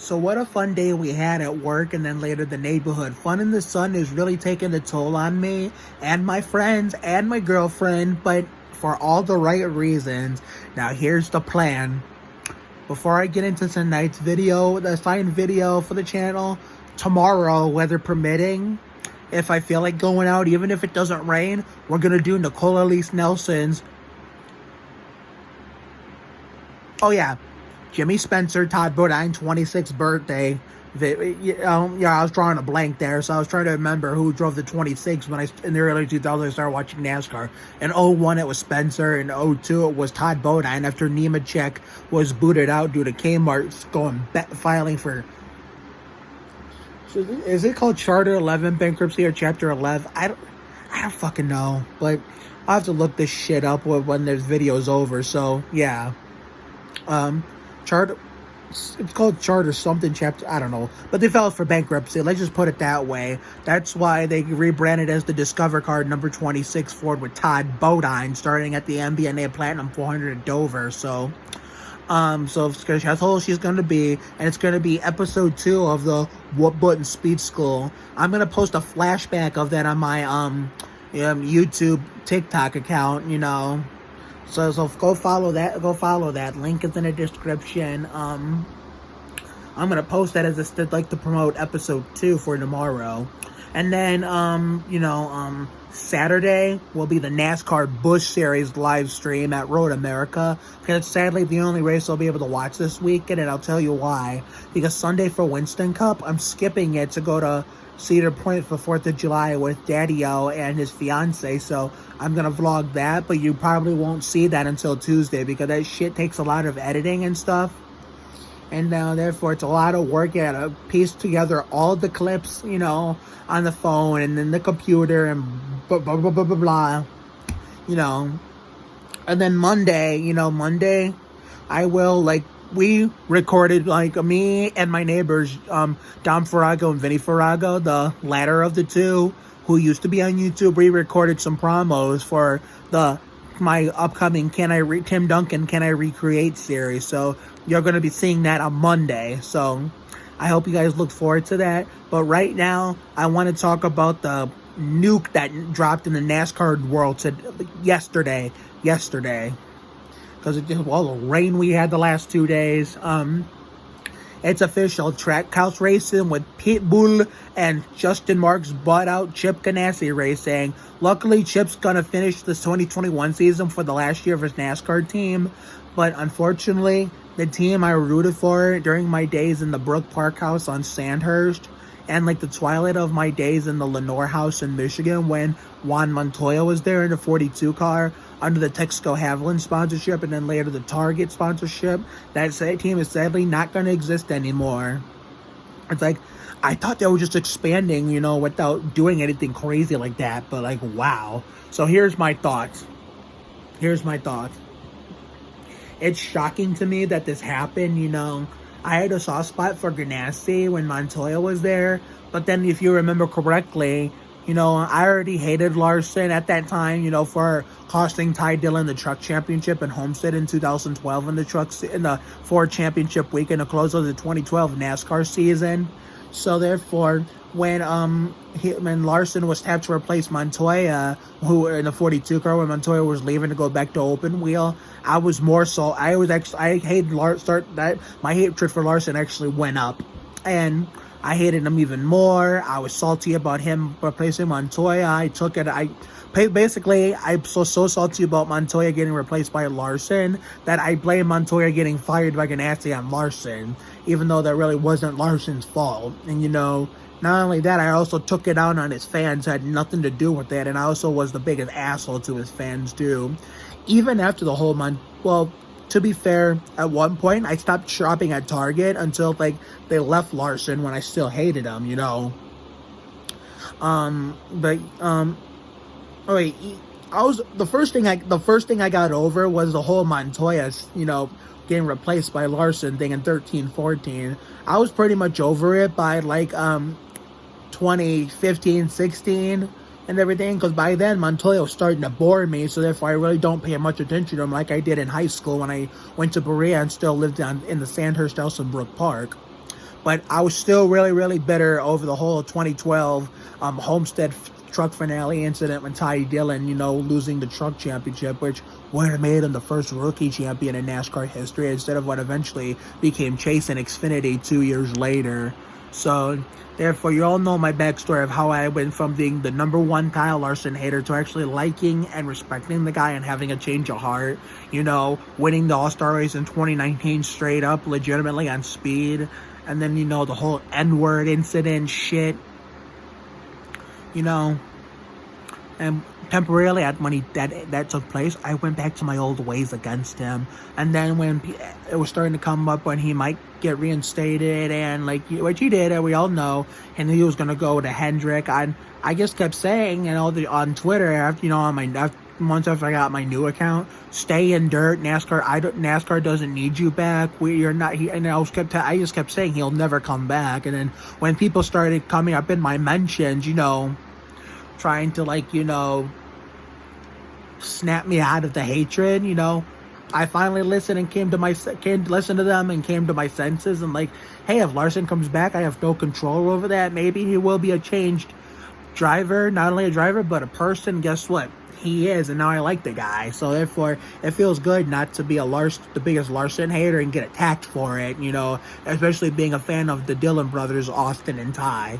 So what a fun day we had at work and then later the neighborhood. Fun in the sun is really taking a toll on me and my friends and my girlfriend, but for all the right reasons. Now here's the plan. Before I get into tonight's video, the assigned video for the channel, tomorrow, weather permitting, if I feel like going out, even if it doesn't rain, we're going to do Nicole Alyse Nelson's, oh yeah, Jimmy Spencer, Todd Bodine, 26th birthday. I was drawing a blank there, so I was trying to remember who drove the 26 when in the early 2000s I started watching NASCAR. In 01 it was Spencer, in 02 it was Todd Bodine after Nemechek was booted out due to Kmart filing for... Is it called Charter 11 bankruptcy or Chapter 11? I don't fucking know, but I'll have to look this shit up when there's videos over, so yeah. It's called Charter something chapter, I don't know, but they filed for bankruptcy, let's just put it that way. That's why they rebranded as the Discover Card number 26 Ford with Todd Bodine, starting at the MBNA Platinum 400 at Dover. So that's all she's going to be, and it's going to be episode 2 of the Ward Burton Speech School. I'm going to post a flashback of that on my YouTube TikTok account, you know. So go follow that. Link is in the description. I'm gonna post that as to promote episode 2 for tomorrow, and then Saturday will be the NASCAR Busch Series live stream at Road America, because it's sadly the only race I'll be able to watch this weekend, and I'll tell you why. Because Sunday for Winston Cup, I'm skipping it to go to Cedar Point for 4th of July with Daddy-O and his fiance, so I'm gonna vlog that, but you probably won't see that until Tuesday, because that shit takes a lot of editing and stuff, and therefore it's a lot of work. You gotta piece together all the clips, on the phone and then the computer and blah blah blah blah blah blah, and then Monday I will, we recorded, me and my neighbors, Dom Farrago and Vinny Farrago, the latter of the two, who used to be on YouTube. We recorded some promos for my upcoming Tim Duncan Can I Recreate series. So you're going to be seeing that on Monday. So I hope you guys look forward to that. But right now, I want to talk about the nuke that dropped in the NASCAR world yesterday. Because of all the rain we had the last 2 days. It's official. Trackhouse Racing with Pitbull and Justin Marks bought out Chip Ganassi Racing. Luckily, Chip's going to finish this 2021 season for the last year of his NASCAR team. But unfortunately, the team I rooted for during my days in the Brook Park House on Sandhurst, and the twilight of my days in the Lenore House in Michigan when Juan Montoya was there in the 42 car under the Texaco Haviland sponsorship and then later the Target sponsorship, that team is sadly not going to exist anymore. It's I thought they were just expanding, without doing anything crazy like that, but wow. So here's my thoughts. It's shocking to me that this happened, I had a soft spot for Ganassi when Montoya was there, but then if you remember correctly, I already hated Larson at that time, for costing Ty Dillon the truck championship in Homestead in 2012 in the Ford championship week in the close of the 2012 NASCAR season. So therefore, when Larson was tapped to replace Montoya, who in the 42 car when Montoya was leaving to go back to open wheel, I was more so. I hated Larson. My hatred for Larson actually went up, and I hated him even more. I was salty about him replacing Montoya. I'm so salty about Montoya getting replaced by Larson that I blame Montoya getting fired by Ganassi on Larson, even though that really wasn't Larson's fault. And not only that, I also took it out on his fans, had nothing to do with it, and I also was the biggest asshole to his fans too. Even after the whole well, to be fair, at one point I stopped shopping at Target until they left Larson when I still hated him, the first thing I got over was the whole Montoya, getting replaced by Larson thing in 13-14. I was pretty much over it by 2015-16 and everything, because by then Montoya was starting to bore me, so therefore I really don't pay much attention to him like I did in high school when I went to Berea and still lived in the Sandhurst house in Brook Park. But I was still really, really bitter over the whole 2012 Homestead truck finale incident when Ty Dillon, losing the truck championship, which would have made him the first rookie champion in NASCAR history instead of what eventually became Chase and Xfinity 2 years later. So, therefore, you all know my backstory of how I went from being the number one Kyle Larson hater to actually liking and respecting the guy and having a change of heart. Winning the All-Star race in 2019 straight up, legitimately on speed. And then, the whole N-word incident shit. And temporarily when that took place, I went back to my old ways against him. And then when it was starting to come up when he might get reinstated, and which he did, and we all know, and he was going to go to Hendrick, I just kept saying, on Twitter, once after I got my new account, stay in dirt, NASCAR doesn't need you back. You're not. I just kept saying he'll never come back. And then when people started coming up in my mentions, trying to snap me out of the hatred, I finally listened and came to them and came to my senses and hey, if Larson comes back, I have no control over that. Maybe he will be a changed driver, not only a driver but a person. Guess what? He is, and now I like the guy. So therefore, it feels good not to be the biggest Larson hater and get attacked for it. Especially being a fan of the Dillon brothers, Austin and Ty.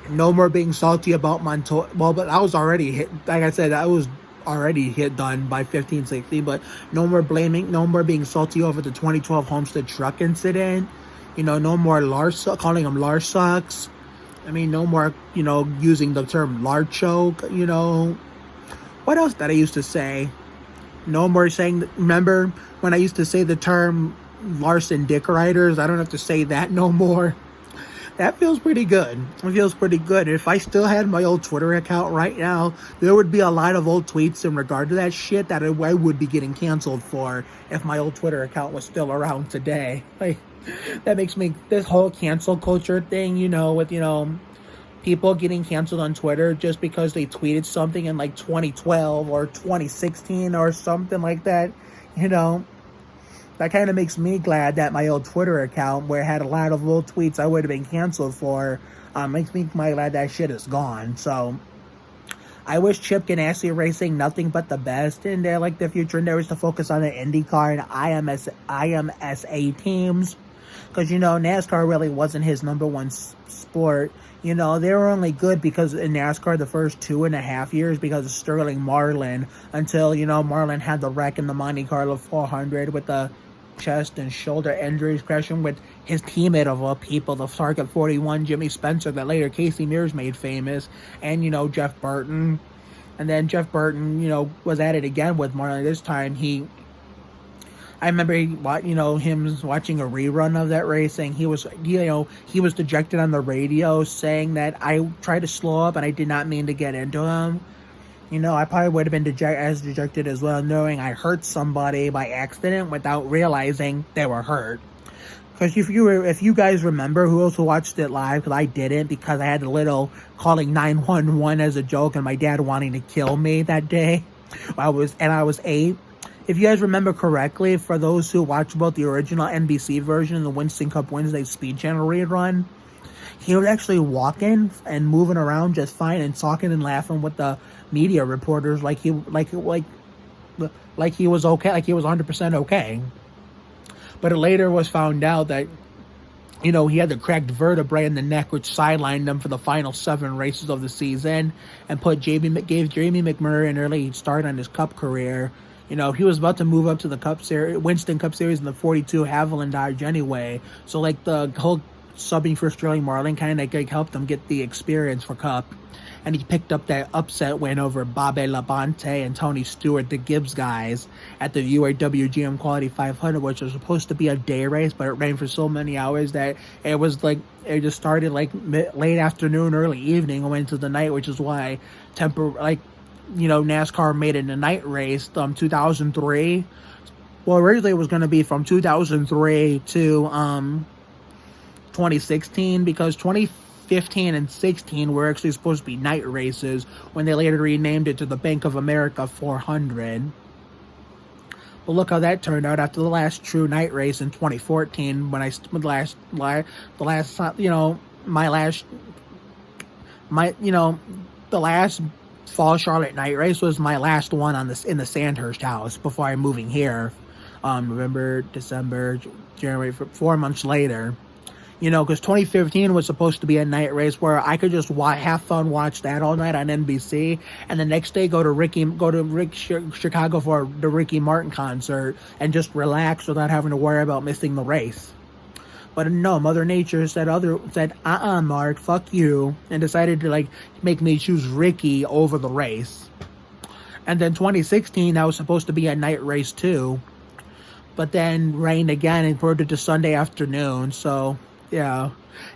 No more being salty about Montoya. Well, but I was already hit. Like I said, I was already done by 15-16. But no more blaming. No more being salty over the 2012 Homestead truck incident. No more calling him Larsucks. No more, using the term Larchoke, What else that I used to say? No more saying, remember when I used to say the term Larson Dick Riders? I don't have to say that no more. That feels pretty good. It feels pretty good. If I still had my old Twitter account right now, there would be a lot of old tweets in regard to that shit that I would be getting canceled for if my old Twitter account was still around today. That makes me, this whole cancel culture thing, with, people getting canceled on Twitter just because they tweeted something in 2012 or 2016 or something like that, that kind of makes me glad that my old Twitter account, where it had a lot of old tweets I would have been canceled for, makes me glad that shit is gone. So, I wish Chip Ganassi Racing nothing but the best in the future endeavors to focus on the IndyCar and IMSA teams. Because, NASCAR really wasn't his number one sport. They were only good because in NASCAR the first 2.5 years because of Sterling Marlin until, Marlin had the wreck in the Monte Carlo 400 with the chest and shoulder injuries, crashing with his teammate of all people, the Target 41, Jimmy Spencer, that later Casey Mears made famous, and, Jeff Burton. And then Jeff Burton, was at it again with Marlin. This time I remember, him watching a rerun of that race, saying he was dejected on the radio, saying that I tried to slow up and I did not mean to get into him. I probably would have been dejected as well, knowing I hurt somebody by accident without realizing they were hurt. Because if you guys remember, who also watched it live, because I didn't, because I had a little calling 911 as a joke and my dad wanting to kill me that day. I was 8. If you guys remember correctly, for those who watched both the original NBC version and the Winston Cup Wednesday Speed Channel rerun, he was actually walking and moving around just fine and talking and laughing with the media reporters like he was okay, like he was 100% okay. But it later was found out that he had the cracked vertebrae in the neck, which sidelined him for the final 7 races of the season and gave Jamie McMurray an early start on his Cup career. He was about to move up to the Cup Series, Winston Cup Series in the 42 Haviland Dodge anyway. So, the whole subbing for Sterling Marlin kind of helped him get the experience for Cup. And he picked up that upset win over Bobby Labonte and Tony Stewart, the Gibbs guys, at the UAW GM Quality 500, which was supposed to be a day race, but it ran for so many hours that it was it just started late afternoon, early evening, and went into the night, which is why NASCAR made it a night race 2003. Well, originally it was going to be from 2003 to 2016, because 2015 and 16 were actually supposed to be night races when they later renamed it to the Bank of America 400. But look how that turned out after the last true night race in 2014. When the last fall Charlotte night race was my last one on this in the Sandhurst house before I'm moving here. November, December, January, 4 months later. Because 2015 was supposed to be a night race where I could just have fun, watch that all night on NBC, and the next day go to Chicago for the Ricky Martin concert and just relax without having to worry about missing the race. But no, Mother Nature said, Mark, fuck you, and decided to make me choose Ricky over the race. And then 2016, that was supposed to be a night race too, but then rained again and poured it to Sunday afternoon. So yeah,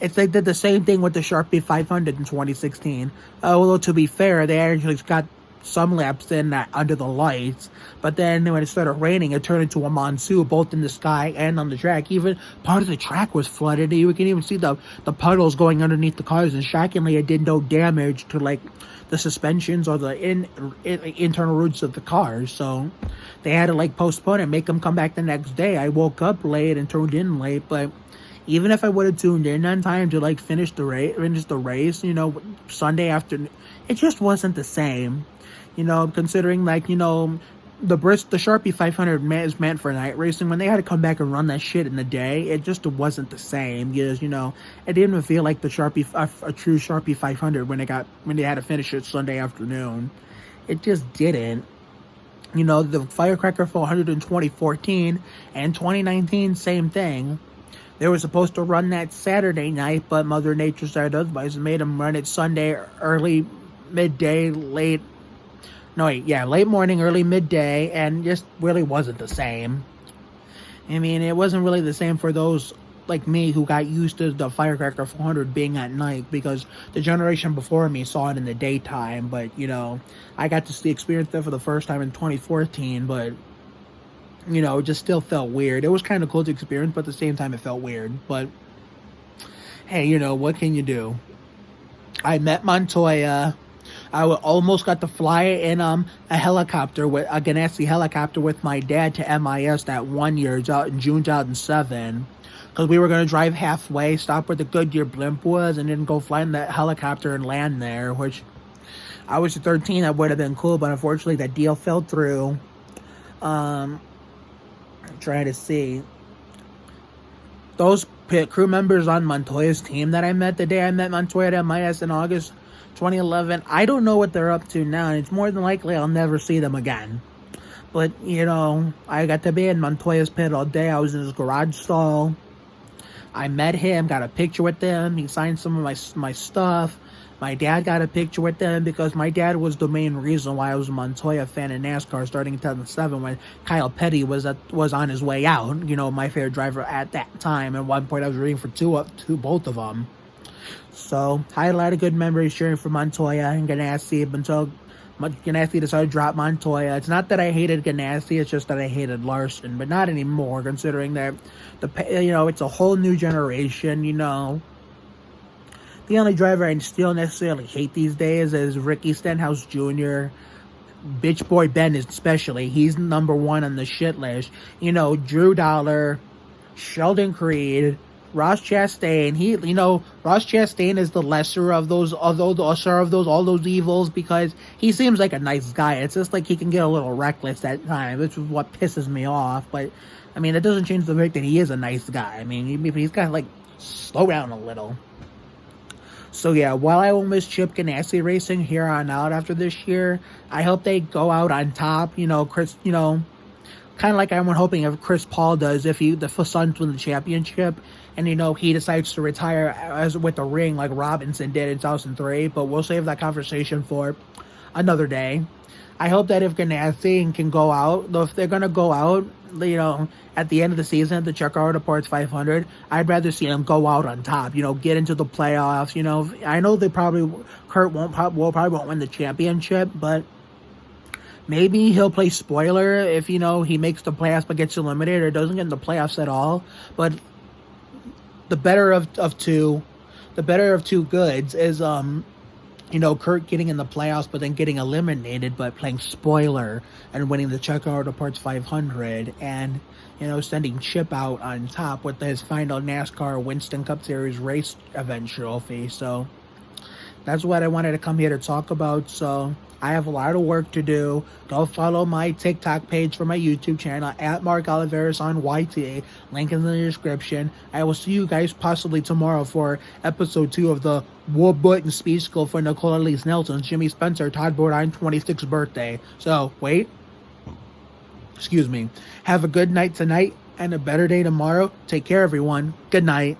it's they did the same thing with the Sharpie 500 in 2016. Although to be fair, they actually got some laps in under the lights, but then when it started raining, it turned into a monsoon, both in the sky and on the track. Even part of the track was flooded. You can even see the puddles going underneath the cars, and shockingly, it did no damage to the suspensions or the internal roots of the cars. So they had to postpone it, make them come back the next day. I woke up late and tuned in late, but even if I would have tuned in on time to finish the race, Sunday afternoon, it just wasn't the same. Considering the Sharpie 500 is meant for night racing. When they had to come back and run that shit in the day, it just wasn't the same. Because it didn't even feel like the Sharpie, a true Sharpie 500 when they had to finish it Sunday afternoon. It just didn't. The Firecracker 400 in 2014 and 2019, same thing. They were supposed to run that Saturday night, but Mother Nature said otherwise and made them run it Sunday early, midday, late morning, early midday, and just really wasn't the same. I mean, it wasn't really the same for those like me who got used to the Firecracker 400 being at night, because the generation before me saw it in the daytime. But, I got to experience that for the first time in 2014, but it just still felt weird. It was kind of cool to experience, but at the same time it felt weird. But hey, what can you do? I met Montoya. I almost got to fly in a helicopter, with a Ganassi helicopter, with my dad to MIS that one year in June 2007. Because we were going to drive halfway, stop where the Goodyear blimp was, and then go fly in that helicopter and land there, which I was 13, that would have been cool, but unfortunately that deal fell through. Trying to see those crew members on Montoya's team that I met the day I met Montoya at MIS in August 2011. I don't know what they're up to now, and it's more than likely I'll never see them again. But I got to be in Montoya's pit all day. I was in his garage stall. I met him, got a picture with him. He signed some of my stuff. My dad got a picture with them, because my dad was the main reason why I was a Montoya fan in NASCAR starting in 2007, when Kyle Petty was on his way out. My favorite driver at that time. At one point, I was rooting for both of them. So I had a lot of good memories cheering for Montoya and Ganassi until Ganassi decided to drop Montoya. It's not that I hated Ganassi; it's just that I hated Larson, but not anymore. Considering that it's a whole new generation. The only driver I still necessarily hate these days is Ricky Stenhouse Jr., Bitch Boy Ben especially. He's number one on the shit list. Drew Dollar, Sheldon Creed, Ross Chastain. Ross Chastain is the lesser of all those evils, because he seems like a nice guy. It's just he can get a little reckless at times, which is what pisses me off. But I mean, it doesn't change the fact that he is a nice guy. I mean, he's got to slow down a little. So yeah, while I will miss Chip Ganassi racing here on out after this year, I hope they go out on top. Chris, kind of like I'm hoping if Chris Paul does, if the Suns win the championship, and he decides to retire with a ring like Robinson did in 2003. But we'll save that conversation for another day. I hope that if Ganassi can go out, though, if they're gonna go out, at the end of the season, the Checkerboard Reports 500, I'd rather see them go out on top. Get into the playoffs. I know Kurt probably won't win the championship, but maybe he'll play spoiler if he makes the playoffs but gets eliminated, or doesn't get in the playoffs at all. But the better of two goods is Kurt getting in the playoffs, but then getting eliminated, but playing spoiler and winning the Checo Auto Parts 500, and sending Chip out on top with his final NASCAR Winston Cup Series race event trophy. So that's what I wanted to come here to talk about. So I have a lot of work to do. Go follow my TikTok page for my YouTube channel at Mark Oliveris on YT. Link in the description. I will see you guys possibly tomorrow for episode 2 of the Ward Burton Speech School for Nicole Alyse Nelson, Jimmy Spencer, Todd Bodine 26th birthday. So wait. Excuse me. Have a good night tonight and a better day tomorrow. Take care, everyone. Good night.